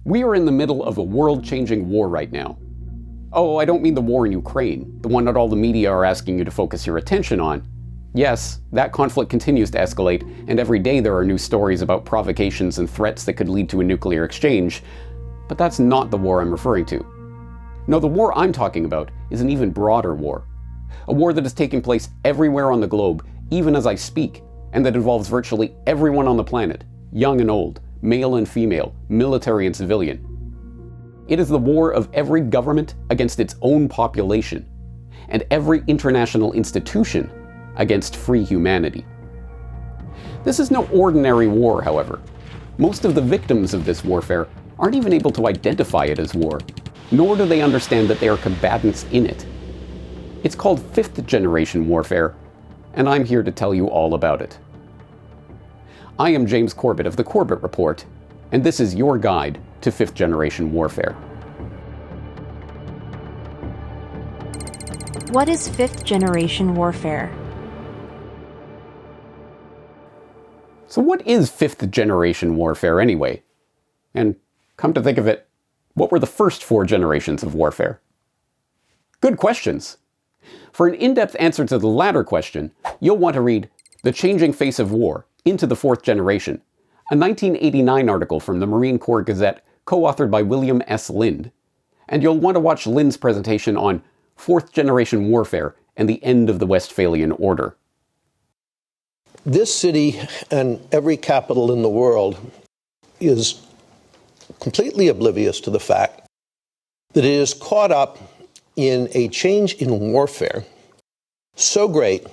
We are in the middle of a world-changing war right now. Oh, I don't mean the war in Ukraine, the one that all the media are asking you to focus your attention on. Yes, that conflict continues to escalate, and every day there are new stories about provocations and threats that could lead to a nuclear exchange. But that's not the war I'm referring to. No, the war I'm talking about is an even broader war. A war that is taking place everywhere on the globe, even as I speak, and that involves virtually everyone on the planet, young and old, male and female, military and civilian. It is the war of every government against its own population, and every international institution against free humanity. This is no ordinary war, however. Most of the victims of this warfare aren't even able to identify it as war, nor do they understand that they are combatants in it. It's called 5th-generation warfare, and I'm here to tell you all about it. I am James Corbett of the Corbett Report, and this is your guide to 5th-generation warfare. What is 5th-generation warfare? So what is 5th-generation warfare anyway? And come to think of it, what were the first 4 generations of warfare? Good questions. For an in-depth answer to the latter question, you'll want to read The Changing Face of War, Into the 4th Generation, a 1989 article from the Marine Corps Gazette co-authored by William S. Lind. And you'll want to watch Lind's presentation on 4th-generation warfare and the end of the Westphalian Order. This city and every capital in the world is completely oblivious to the fact that it is caught up in a change in warfare so great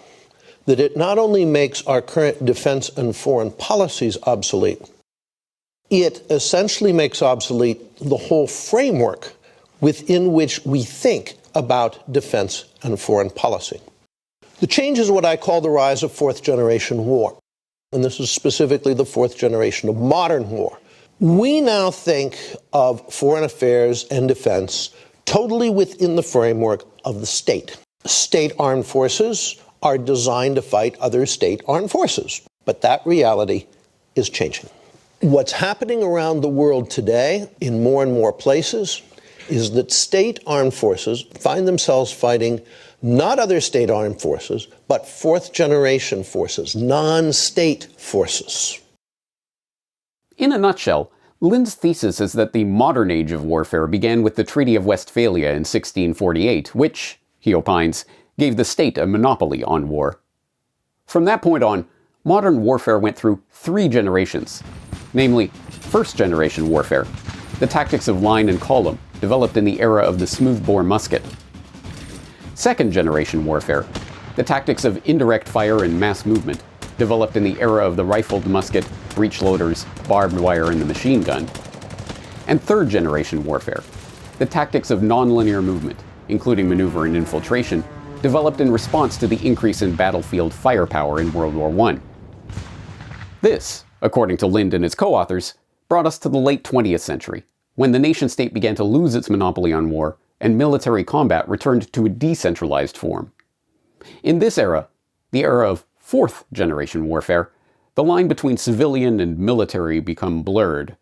that it not only makes our current defense and foreign policies obsolete, it essentially makes obsolete the whole framework within which we think about defense and foreign policy. The change is what I call the rise of 4th-generation war, and this is specifically the 4th generation of modern war. We now think of foreign affairs and defense totally within the framework of the state. State armed forces are designed to fight other state armed forces, but that reality is changing. What's happening around the world today in more and more places is that state armed forces find themselves fighting not other state armed forces, but 4th-generation forces, non-state forces. In a nutshell, Lind's thesis is that the modern age of warfare began with the Treaty of Westphalia in 1648, which, he opines, gave the state a monopoly on war. From that point on, modern warfare went through 3 generations, namely 1st-generation warfare, the tactics of line and column, developed in the era of the smoothbore musket. 2nd-generation warfare, the tactics of indirect fire and mass movement, developed in the era of the rifled musket, breech loaders, barbed wire, and the machine gun. And 3rd-generation warfare, the tactics of nonlinear movement, including maneuver and infiltration, developed in response to the increase in battlefield firepower in World War I. This, according to Lind and his co-authors, brought us to the late 20th century, when the nation-state began to lose its monopoly on war and military combat returned to a decentralized form. In this era, the era of 4th-generation warfare, the line between civilian and military become blurred.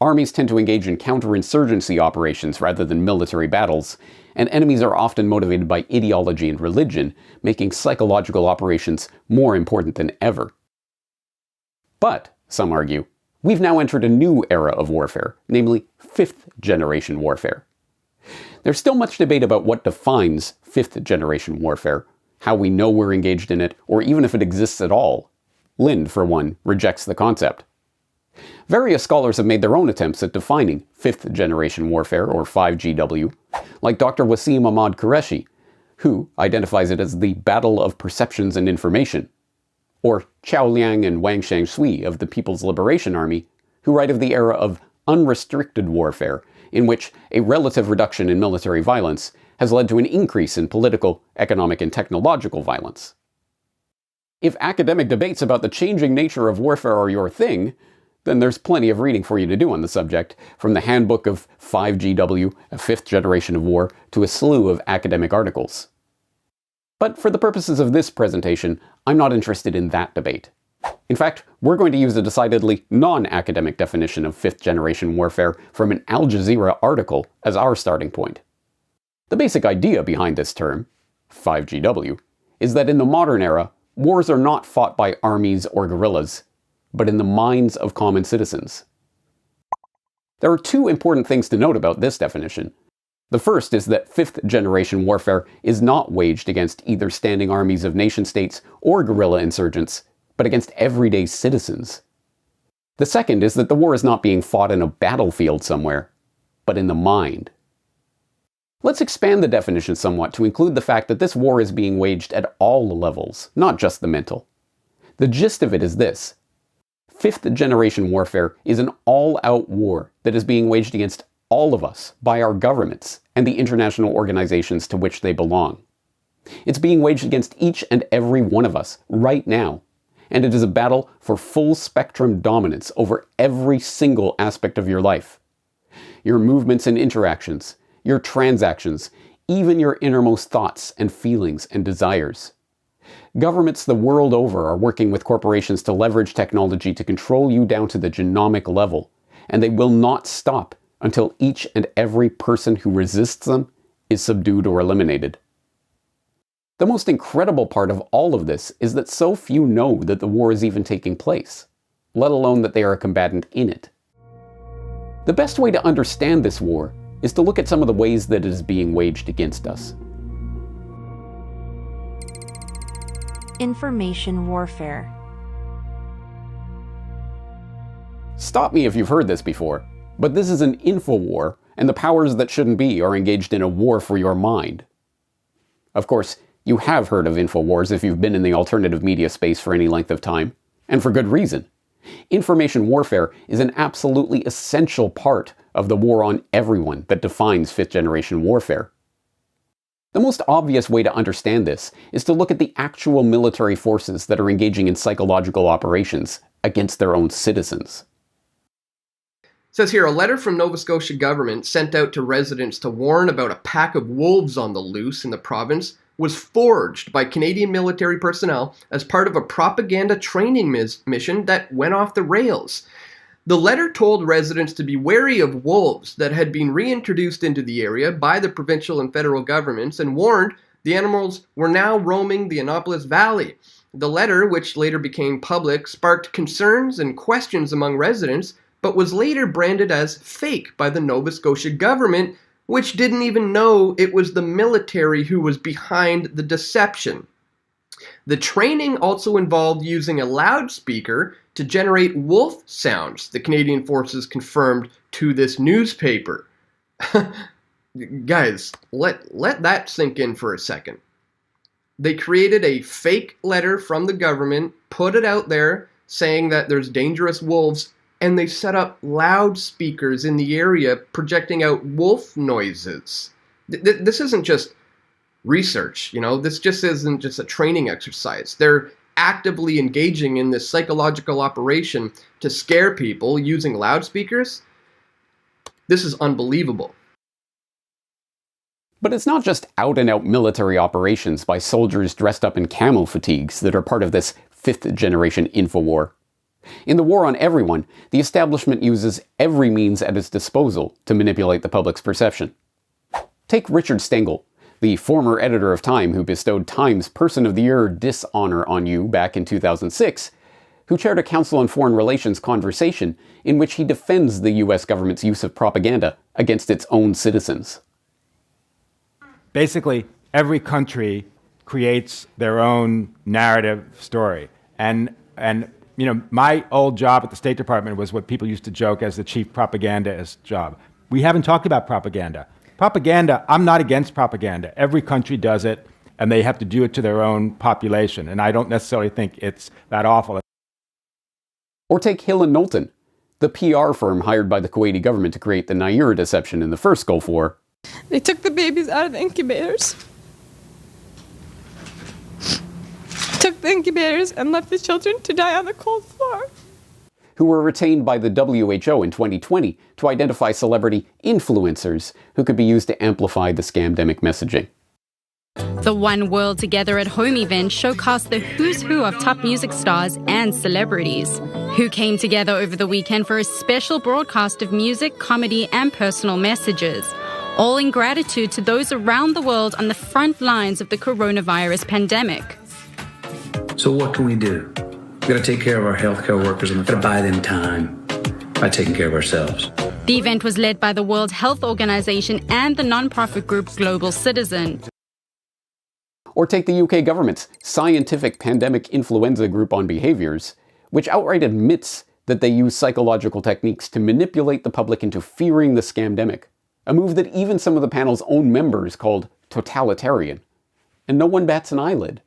Armies tend to engage in counterinsurgency operations rather than military battles, and enemies are often motivated by ideology and religion, making psychological operations more important than ever. But, some argue, we've now entered a new era of warfare, namely 5th-generation warfare. There's still much debate about what defines 5th-generation warfare, how we know we're engaged in it, or even if it exists at all. Lind, for one, rejects the concept. Various scholars have made their own attempts at defining 5th-generation warfare, or 5GW, like Dr. Wasim Ahmad Qureshi, who identifies it as the Battle of Perceptions and Information, or Chao Liang and Wang Shangshui of the People's Liberation Army, who write of the era of unrestricted warfare, in which a relative reduction in military violence has led to an increase in political, economic, and technological violence. If academic debates about the changing nature of warfare are your thing, then there's plenty of reading for you to do on the subject, from the Handbook of 5GW, a 5th generation of war, to a slew of academic articles. But for the purposes of this presentation, I'm not interested in that debate. In fact, we're going to use a decidedly non-academic definition of 5th-generation warfare from an Al Jazeera article as our starting point. The basic idea behind this term, 5GW, is that in the modern era, wars are not fought by armies or guerrillas, but in the minds of common citizens. There are two important things to note about this definition. The first is that 5th-generation warfare is not waged against either standing armies of nation-states or guerrilla insurgents, but against everyday citizens. The second is that the war is not being fought in a battlefield somewhere, but in the mind. Let's expand the definition somewhat to include the fact that this war is being waged at all levels, not just the mental. The gist of it is this: 5th-generation warfare is an all-out war that is being waged against all of us by our governments and the international organizations to which they belong. It's being waged against each and every one of us right now, and it is a battle for full-spectrum dominance over every single aspect of your life. Your movements and interactions, your transactions, even your innermost thoughts and feelings and desires. Governments the world over are working with corporations to leverage technology to control you down to the genomic level, and they will not stop until each and every person who resists them is subdued or eliminated. The most incredible part of all of this is that so few know that the war is even taking place, let alone that they are a combatant in it. The best way to understand this war is to look at some of the ways that it is being waged against us. Information warfare. Stop me if you've heard this before, but this is an info war, and the powers that shouldn't be are engaged in a war for your mind. Of course, you have heard of InfoWars if you've been in the alternative media space for any length of time, and for good reason. Information warfare is an absolutely essential part of the war on everyone that defines 5th-generation warfare. The most obvious way to understand this is to look at the actual military forces that are engaging in psychological operations against their own citizens. It says here, a letter from Nova Scotia government sent out to residents to warn about a pack of wolves on the loose in the province was forged by Canadian military personnel as part of a propaganda training mission that went off the rails. The letter told residents to be wary of wolves that had been reintroduced into the area by the provincial and federal governments and warned the animals were now roaming the Annapolis Valley. The letter, which later became public, sparked concerns and questions among residents, but was later branded as fake by the Nova Scotia government, which didn't even know it was the military who was behind the deception. The training also involved using a loudspeaker to generate wolf sounds, the Canadian forces confirmed to this newspaper. Guys, let that sink in for a second. They created a fake letter from the government, put it out there saying that there's dangerous wolves, and they set up loudspeakers in the area projecting out wolf noises. This isn't just research, this just isn't just a training exercise. They're actively engaging in this psychological operation to scare people using loudspeakers. This is unbelievable. But it's not just out-and-out military operations by soldiers dressed up in camo fatigues that are part of this 5th-generation infowar. In the war on everyone, the establishment uses every means at its disposal to manipulate the public's perception. Take Richard Stengel, the former editor of Time who bestowed Time's Person of the Year dishonor on you back in 2006, who chaired a Council on Foreign Relations conversation in which he defends the US government's use of propaganda against its own citizens. Basically, every country creates their own narrative story. And my old job at the State Department was what people used to joke as the chief propagandist job. We haven't talked about propaganda. Propaganda, I'm not against propaganda. Every country does it, and they have to do it to their own population. And I don't necessarily think it's that awful. Or take Hill and Knowlton, the PR firm hired by the Kuwaiti government to create the Nair deception in the first Gulf War. They took the babies out of the incubators. Took the incubators and left the children to die on the cold floor. Who were retained by the WHO in 2020 to identify celebrity influencers who could be used to amplify the scamdemic messaging. The One World Together at Home event showcased the who's who of top music stars and celebrities, who came together over the weekend for a special broadcast of music, comedy, and personal messages, all in gratitude to those around the world on the front lines of the coronavirus pandemic. So what can we do? We've got to take care of our healthcare workers and we've got to buy them time by taking care of ourselves. The event was led by the World Health Organization and the non-profit group Global Citizen. Or take the UK government's Scientific Pandemic Influenza Group on Behaviours, which outright admits that they use psychological techniques to manipulate the public into fearing the scamdemic, a move that even some of the panel's own members called totalitarian. And no one bats an eyelid.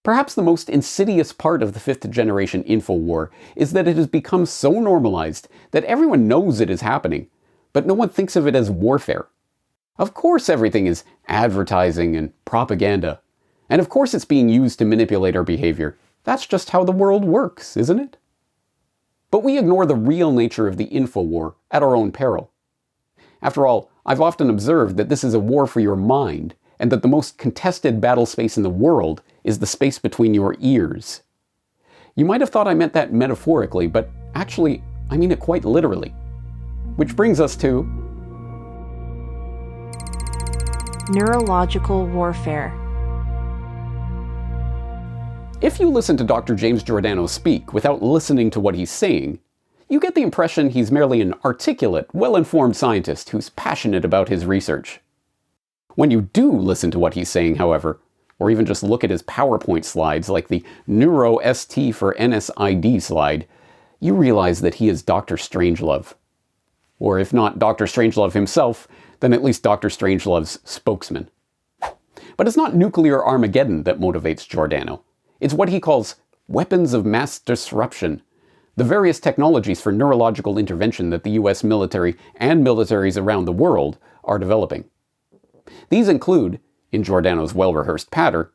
Perhaps the most insidious part of the 5th generation Infowar is that it has become so normalized that everyone knows it is happening, but no one thinks of it as warfare. Of course everything is advertising and propaganda. And of course it's being used to manipulate our behavior. That's just how the world works, isn't it? But we ignore the real nature of the Infowar at our own peril. After all, I've often observed that this is a war for your mind, and that the most contested battle space in the world is the space between your ears. You might have thought I meant that metaphorically, but actually, I mean it quite literally. Which brings us to Neurological warfare. If you listen to Dr. James Giordano speak without listening to what he's saying, you get the impression he's merely an articulate, well-informed scientist who's passionate about his research. When you do listen to what he's saying, however, or even just look at his PowerPoint slides like the Neuro-ST for NSID slide, you realize that he is Dr. Strangelove. Or if not Dr. Strangelove himself, then at least Dr. Strangelove's spokesman. But it's not nuclear Armageddon that motivates Giordano. It's what he calls weapons of mass disruption, the various technologies for neurological intervention that the US military and militaries around the world are developing. These include, in Giordano's well-rehearsed patter,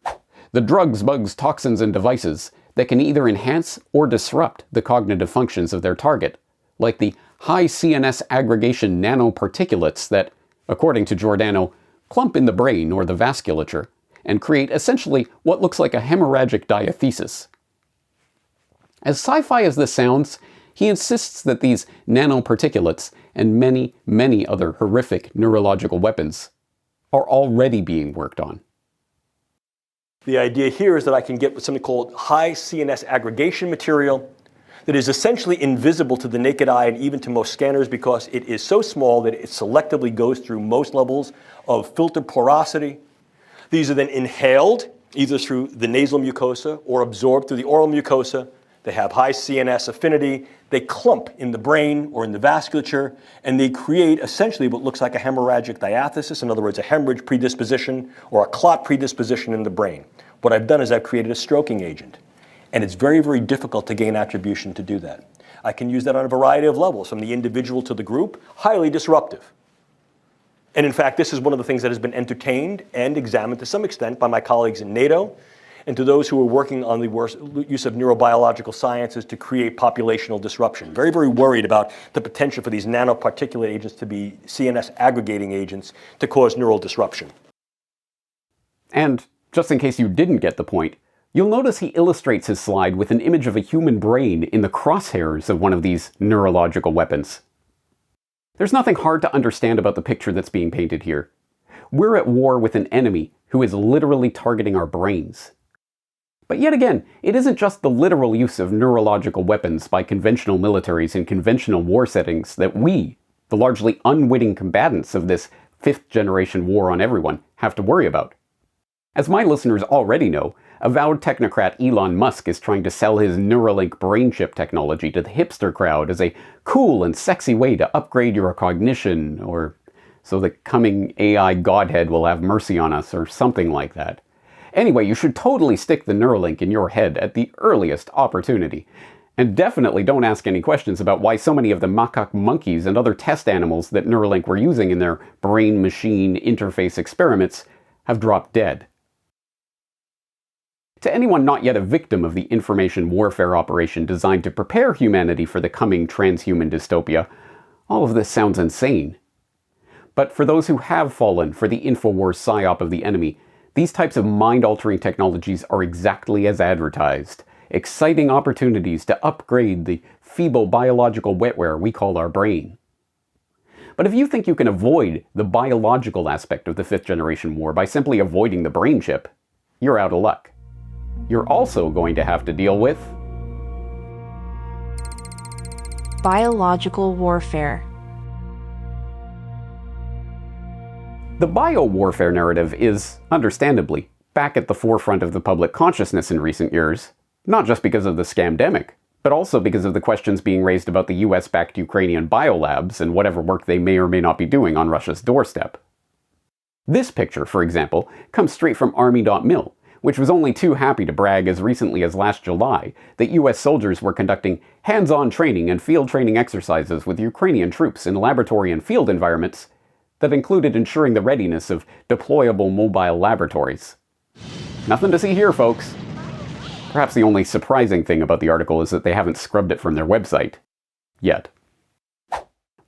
the drugs, bugs, toxins, and devices that can either enhance or disrupt the cognitive functions of their target, like the high CNS aggregation nanoparticulates that, according to Giordano, clump in the brain or the vasculature, and create essentially what looks like a hemorrhagic diathesis. As sci-fi as this sounds, he insists that these nanoparticulates and many, many other horrific neurological weapons are already being worked on. The idea here is that I can get something called high CNS aggregation material that is essentially invisible to the naked eye and even to most scanners because it is so small that it selectively goes through most levels of filter porosity. These are then inhaled either through the nasal mucosa or absorbed through the oral mucosa. They have high CNS affinity. They clump in the brain or in the vasculature, and they create essentially what looks like a hemorrhagic diathesis, in other words, a hemorrhage predisposition or a clot predisposition in the brain. What I've done is I've created a stroking agent, and it's very, very difficult to gain attribution to do that. I can use that on a variety of levels, from the individual to the group, highly disruptive. And in fact, this is one of the things that has been entertained and examined to some extent by my colleagues in NATO and to those who are working on the use of neurobiological sciences to create populational disruption. Very, very worried about the potential for these nanoparticulate agents to be CNS aggregating agents to cause neural disruption. And just in case you didn't get the point, you'll notice he illustrates his slide with an image of a human brain in the crosshairs of one of these neurological weapons. There's nothing hard to understand about the picture that's being painted here. We're at war with an enemy who is literally targeting our brains. But yet again, it isn't just the literal use of neurological weapons by conventional militaries in conventional war settings that we, the largely unwitting combatants of this 5th generation war on everyone, have to worry about. As my listeners already know, avowed technocrat Elon Musk is trying to sell his Neuralink brain chip technology to the hipster crowd as a cool and sexy way to upgrade your cognition, or so the coming AI godhead will have mercy on us, or something like that. Anyway, you should totally stick the Neuralink in your head at the earliest opportunity. And definitely don't ask any questions about why so many of the macaque monkeys and other test animals that Neuralink were using in their brain-machine interface experiments have dropped dead. To anyone not yet a victim of the information warfare operation designed to prepare humanity for the coming transhuman dystopia, all of this sounds insane. But for those who have fallen for the InfoWars psyop of the enemy, These types of mind-altering technologies are exactly as advertised. Exciting opportunities to upgrade the feeble biological wetware we call our brain. But if you think you can avoid the biological aspect of the 5th generation war by simply avoiding the brain chip, you're out of luck. You're also going to have to deal with biological warfare. The bio-warfare narrative is, understandably, back at the forefront of the public consciousness in recent years, not just because of the scamdemic, but also because of the questions being raised about the US-backed Ukrainian biolabs and whatever work they may or may not be doing on Russia's doorstep. This picture, for example, comes straight from Army.mil, which was only too happy to brag as recently as last July that US soldiers were conducting hands-on training and field training exercises with Ukrainian troops in laboratory and field environments that included ensuring the readiness of deployable mobile laboratories. Nothing to see here, folks. Perhaps the only surprising thing about the article is that they haven't scrubbed it from their website. Yet.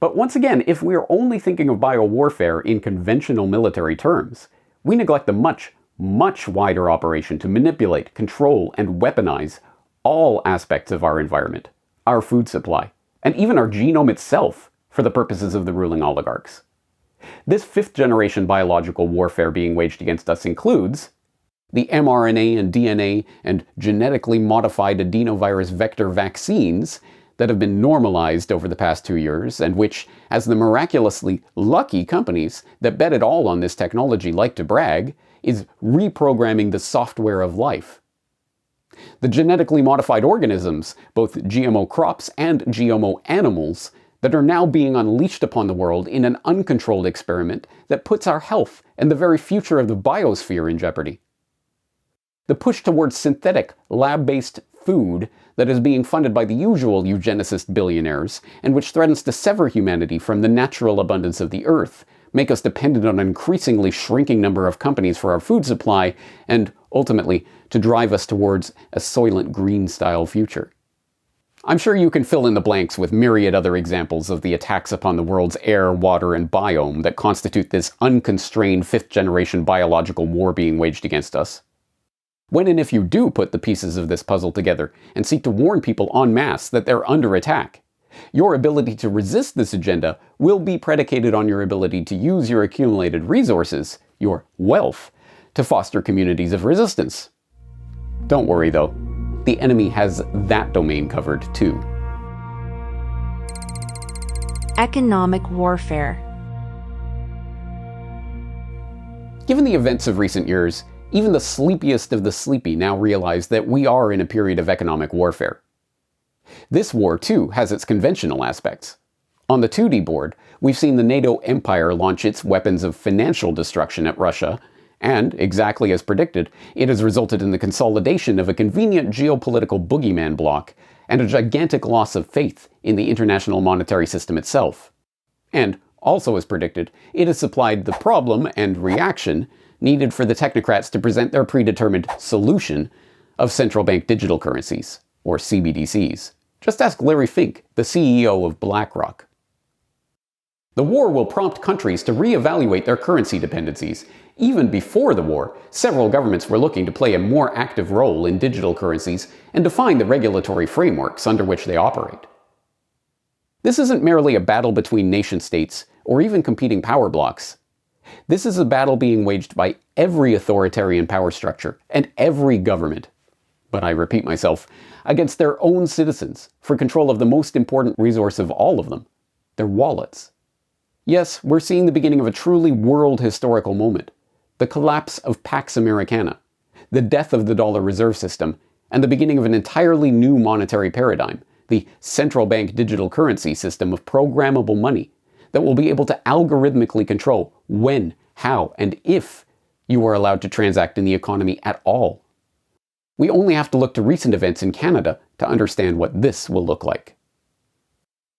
But once again, if we're only thinking of biowarfare in conventional military terms, we neglect the much, much wider operation to manipulate, control, and weaponize all aspects of our environment, our food supply, and even our genome itself for the purposes of the ruling oligarchs. This 5th generation biological warfare being waged against us includes the mRNA and DNA and genetically modified adenovirus vector vaccines that have been normalized over the past 2 years, and which, as the miraculously lucky companies that bet it all on this technology like to brag, is reprogramming the software of life. The genetically modified organisms, both GMO crops and GMO animals, that are now being unleashed upon the world in an uncontrolled experiment that puts our health and the very future of the biosphere in jeopardy. The push towards synthetic, lab-based food that is being funded by the usual eugenicist billionaires, and which threatens to sever humanity from the natural abundance of the earth, make us dependent on an increasingly shrinking number of companies for our food supply, and, ultimately, to drive us towards a Soylent Green-style future. I'm sure you can fill in the blanks with myriad other examples of the attacks upon the world's air, water, and biome that constitute this unconstrained 5th generation biological war being waged against us. When and if you do put the pieces of this puzzle together and seek to warn people en masse that they're under attack, your ability to resist this agenda will be predicated on your ability to use your accumulated resources, your wealth, to foster communities of resistance. Don't worry though, the enemy has that domain covered too. Economic warfare. Given the events of recent years, even the sleepiest of the sleepy now realize that we are in a period of economic warfare. This war, too, has its conventional aspects. On the 2D board, we've seen the NATO empire launch its weapons of financial destruction at Russia, and, exactly as predicted, it has resulted in the consolidation of a convenient geopolitical boogeyman bloc and a gigantic loss of faith in the international monetary system itself. And, also as predicted, it has supplied the problem and reaction needed for the technocrats to present their predetermined solution of central bank digital currencies, or CBDCs. Just ask Larry Fink, the CEO of BlackRock. The war will prompt countries to reevaluate their currency dependencies. Even before the war, several governments were looking to play a more active role in digital currencies and define the regulatory frameworks under which they operate. This isn't merely a battle between nation-states or even competing power blocks. This is a battle being waged by every authoritarian power structure and every government, but I repeat myself, against their own citizens for control of the most important resource of all of them, their wallets. Yes, we're seeing the beginning of a truly world historical moment, the collapse of Pax Americana, the death of the dollar reserve system, and the beginning of an entirely new monetary paradigm, the central bank digital currency system of programmable money that will be able to algorithmically control when, how, and if you are allowed to transact in the economy at all. We only have to look to recent events in Canada to understand what this will look like.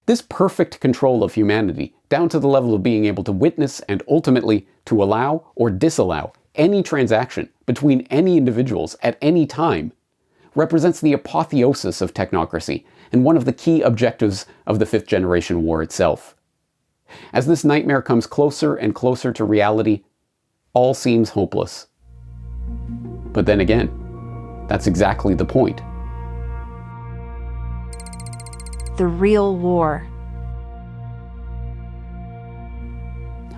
This perfect control of humanity, down to the level of being able to witness and ultimately to allow or disallow any transaction between any individuals at any time, represents the apotheosis of technocracy and one of the key objectives of the 5th generation war itself. As this nightmare comes closer and closer to reality, all seems hopeless. But then again, that's exactly the point. The real war.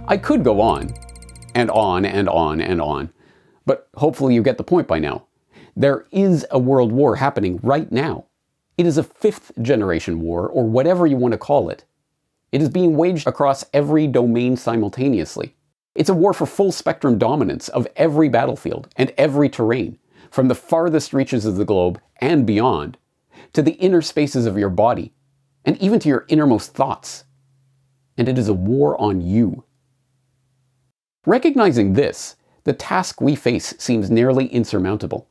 I could go on, and on, and on, and on, but hopefully you get the point by now. There is a world war happening right now. It is a 5th-generation war, or whatever you want to call it. It is being waged across every domain simultaneously. It's a war for full-spectrum dominance of every battlefield and every terrain, from the farthest reaches of the globe and beyond, to the inner spaces of your body, and even to your innermost thoughts. And it is a war on you. Recognizing this, the task we face seems nearly insurmountable.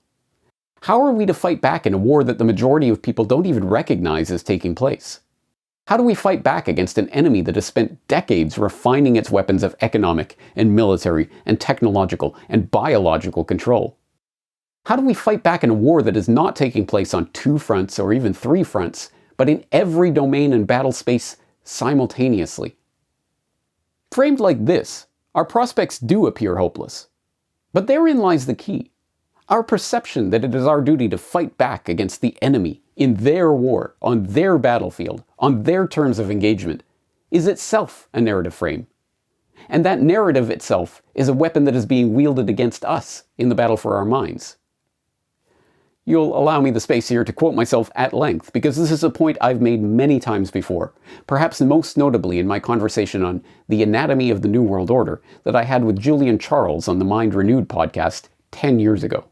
How are we to fight back in a war that the majority of people don't even recognize as taking place? How do we fight back against an enemy that has spent decades refining its weapons of economic and military and technological and biological control? How do we fight back in a war that is not taking place on 2 fronts or even 3 fronts, but in every domain and battle space simultaneously? Framed like this, our prospects do appear hopeless. But therein lies the key. Our perception that it is our duty to fight back against the enemy in their war, on their battlefield, on their terms of engagement, is itself a narrative frame. And that narrative itself is a weapon that is being wielded against us in the battle for our minds. You'll allow me the space here to quote myself at length, because this is a point I've made many times before, perhaps most notably in my conversation on the anatomy of the New World Order that I had with Julian Charles on the Mind Renewed podcast 10 years ago.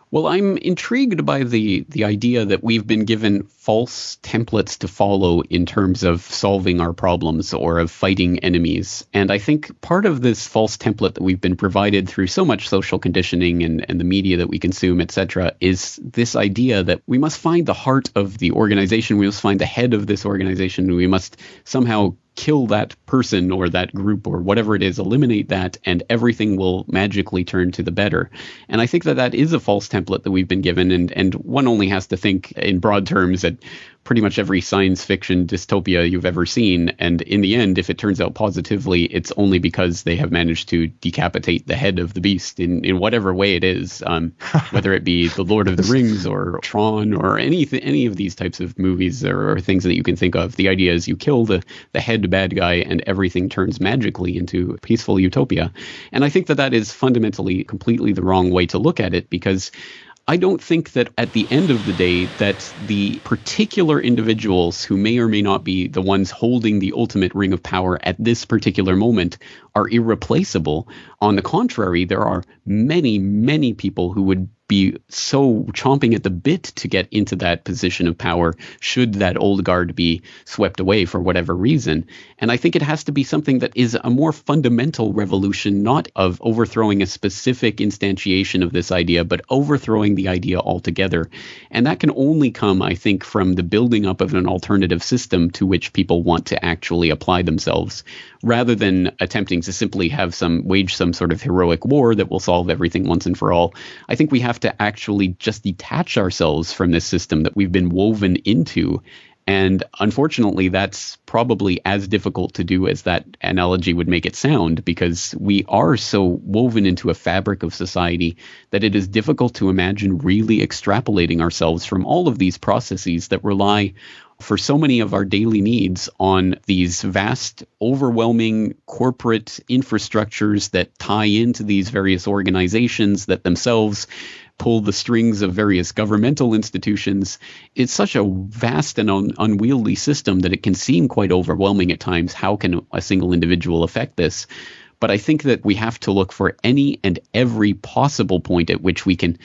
Well, I'm intrigued by the idea that we've been given false templates to follow in terms of solving our problems or of fighting enemies. And I think part of this false template that we've been provided through so much social conditioning and the media that we consume, etc., is this idea that we must find the heart of the organization, we must find the head of this organization, we must somehow kill that person or that group or whatever it is, eliminate that, and everything will magically turn to the better. And I think that that is a false template that we've been given, and one only has to think in broad terms at pretty much every science fiction dystopia you've ever seen. And in the end, if it turns out positively, it's only because they have managed to decapitate the head of the beast in whatever way it is, whether it be The Lord of the Rings or Tron or any of these types of movies or things that you can think of. The idea is you kill the head bad guy and everything turns magically into peaceful utopia. And I think that that is fundamentally completely the wrong way to look at it, because I don't think that at the end of the day that the particular individuals who may or may not be the ones holding the ultimate ring of power at this particular moment are irreplaceable. On the contrary, there are many, many people who would be so chomping at the bit to get into that position of power should that old guard be swept away for whatever reason. And I think it has to be something that is a more fundamental revolution, not of overthrowing a specific instantiation of this idea, but overthrowing the idea altogether. And that can only come, I think, from the building up of an alternative system to which people want to actually apply themselves, rather than attempting to simply wage some sort of heroic war that will solve everything once and for all. I think we have to actually just detach ourselves from this system that we've been woven into. And unfortunately, that's probably as difficult to do as that analogy would make it sound, because we are so woven into a fabric of society that it is difficult to imagine really extrapolating ourselves from all of these processes that rely for so many of our daily needs on these vast, overwhelming corporate infrastructures that tie into these various organizations that themselves pull the strings of various governmental institutions. It's such a vast and unwieldy system that it can seem quite overwhelming at times. How can a single individual affect this? But I think that we have to look for any and every possible point at which we can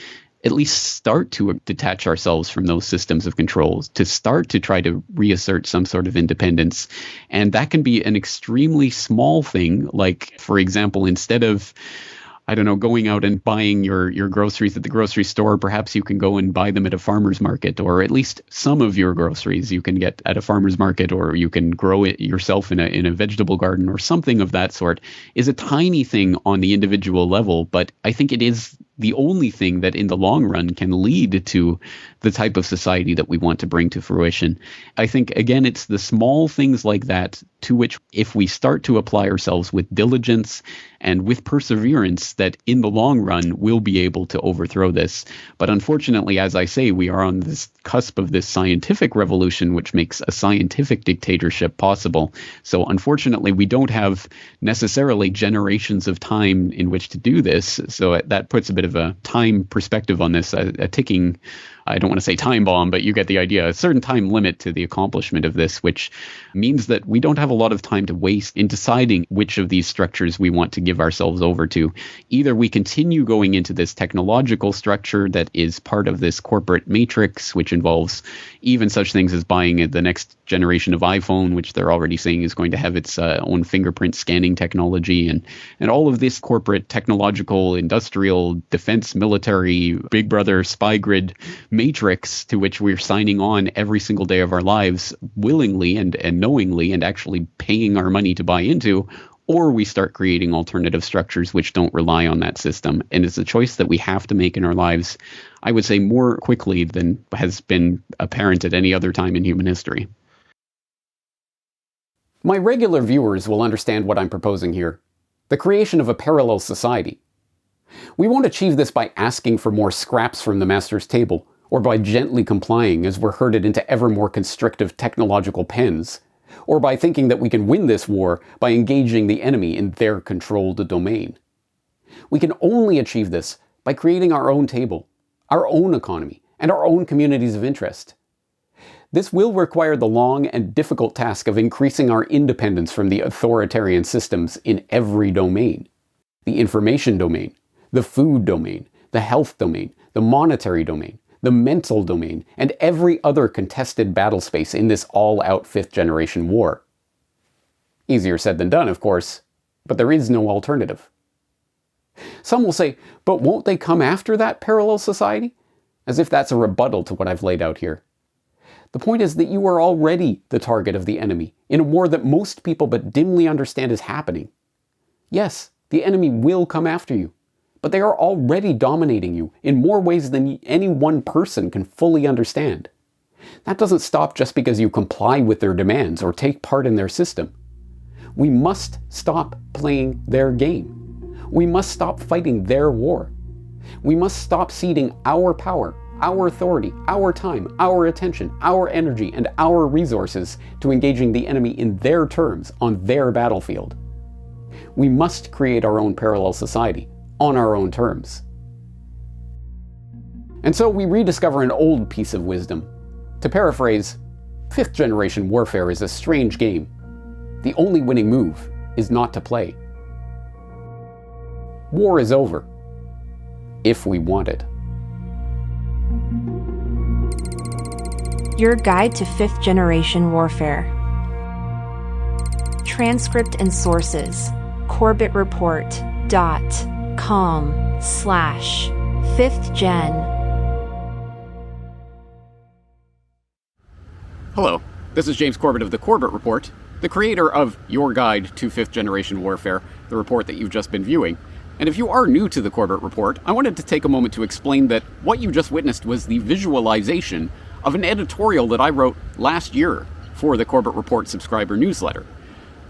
at least start to detach ourselves from those systems of controls, to start to try to reassert some sort of independence. And that can be an extremely small thing, like, for example, instead of going out and buying your groceries at the grocery store, perhaps you can go and buy them at a farmer's market, or at least some of your groceries you can get at a farmer's market, or you can grow it yourself in a vegetable garden or something of that sort. Is a tiny thing on the individual level, but I think it is the only thing that in the long run can lead to the type of society that we want to bring to fruition. I think, again, it's the small things like that to which, if we start to apply ourselves with diligence and with perseverance, that in the long run we'll be able to overthrow this. But unfortunately, as I say, we are on this cusp of this scientific revolution, which makes a scientific dictatorship possible. So unfortunately, we don't have necessarily generations of time in which to do this. So that puts a bit of a time perspective on this, a ticking, I don't want to say time bomb, but you get the idea, a certain time limit to the accomplishment of this, which means that we don't have a lot of time to waste in deciding which of these structures we want to give ourselves over to. Either we continue going into this technological structure that is part of this corporate matrix, which involves even such things as buying the next generation of iPhone, which they're already saying is going to have its own fingerprint scanning technology, and all of this corporate technological, industrial, defense, military, big brother, spy grid matrix to which we're signing on every single day of our lives willingly and knowingly and actually paying our money to buy into, or we start creating alternative structures which don't rely on that system. And it's a choice that we have to make in our lives, I would say, more quickly than has been apparent at any other time in human history. My regular viewers will understand what I'm proposing here: the creation of a parallel society. We won't achieve this by asking for more scraps from the master's table, or by gently complying as we're herded into ever more constrictive technological pens, or by thinking that we can win this war by engaging the enemy in their controlled domain. We can only achieve this by creating our own table, our own economy, and our own communities of interest. This will require the long and difficult task of increasing our independence from the authoritarian systems in every domain: the information domain, the food domain, the health domain, the monetary domain, the mental domain, and every other contested battle space in this all-out 5th generation war. Easier said than done, of course, but there is no alternative. Some will say, but won't they come after that parallel society? As if that's a rebuttal to what I've laid out here. The point is that you are already the target of the enemy in a war that most people but dimly understand is happening. Yes, the enemy will come after you, but they are already dominating you in more ways than any one person can fully understand. That doesn't stop just because you comply with their demands or take part in their system. We must stop playing their game. We must stop fighting their war. We must stop ceding our power, our authority, our time, our attention, our energy, and our resources to engaging the enemy in their terms on their battlefield. We must create our own parallel society on our own terms. And so we rediscover an old piece of wisdom. To paraphrase, 5th generation warfare is a strange game. The only winning move is not to play. War is over, if we want it. Your guide to 5th generation warfare. Transcript and sources: Corbett Report .com/5thgen. Hello, this is James Corbett of the Corbett Report, the creator of Your Guide to 5th Generation Warfare, the report that you've just been viewing. And if you are new to the Corbett Report, I wanted to take a moment to explain that what you just witnessed was the visualization of an editorial that I wrote last year for the Corbett Report subscriber newsletter.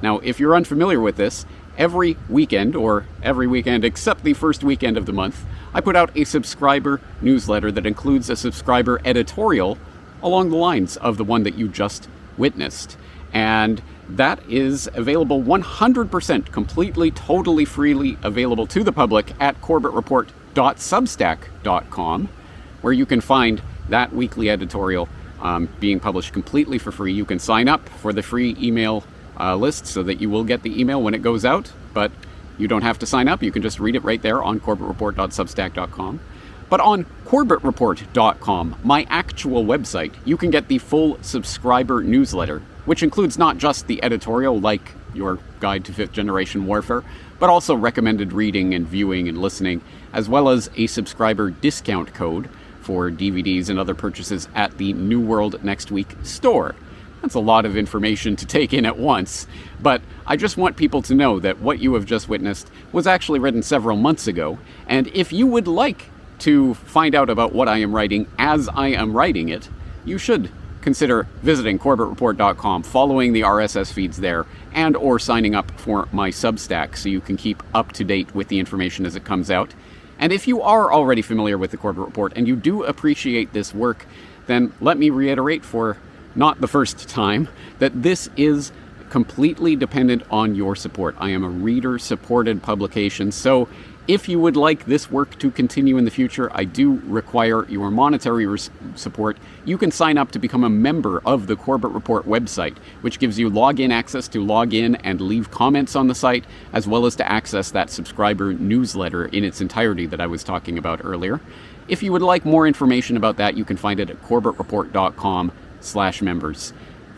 Now, if you're unfamiliar with this, every weekend, or every weekend except the first weekend of the month, I put out a subscriber newsletter that includes a subscriber editorial along the lines of the one that you just witnessed. And that is available 100% completely, totally freely available to the public at corbettreport.substack.com, where you can find that weekly editorial being published completely for free. You can sign up for the free email list so that you will get the email when it goes out, but you don't have to sign up. You can just read it right there on corbettreport.substack.com. But on corbettreport.com, my actual website, you can get the full subscriber newsletter, which includes not just the editorial like Your Guide to 5th Generation Warfare, but also recommended reading and viewing and listening, as well as a subscriber discount code for DVDs and other purchases at the New World Next Week store. That's a lot of information to take in at once, but I just want people to know that what you have just witnessed was actually written several months ago, and if you would like to find out about what I am writing as I am writing it, you should consider visiting CorbettReport.com, following the RSS feeds there, and or signing up for my Substack so you can keep up to date with the information as it comes out. And if you are already familiar with the Corbett Report and you do appreciate this work, then let me reiterate for not the first time that this is completely dependent on your support. I am a reader-supported publication, so if you would like this work to continue in the future, I do require your monetary support. You can sign up to become a member of the Corbett Report website, which gives you login access to log in and leave comments on the site, as well as to access that subscriber newsletter in its entirety that I was talking about earlier. If you would like more information about that, you can find it at CorbettReport.com/members.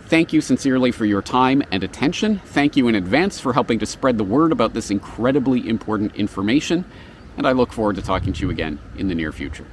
Thank you sincerely for your time and attention. Thank you in advance for helping to spread the word about this incredibly important information. And I look forward to talking to you again in the near future.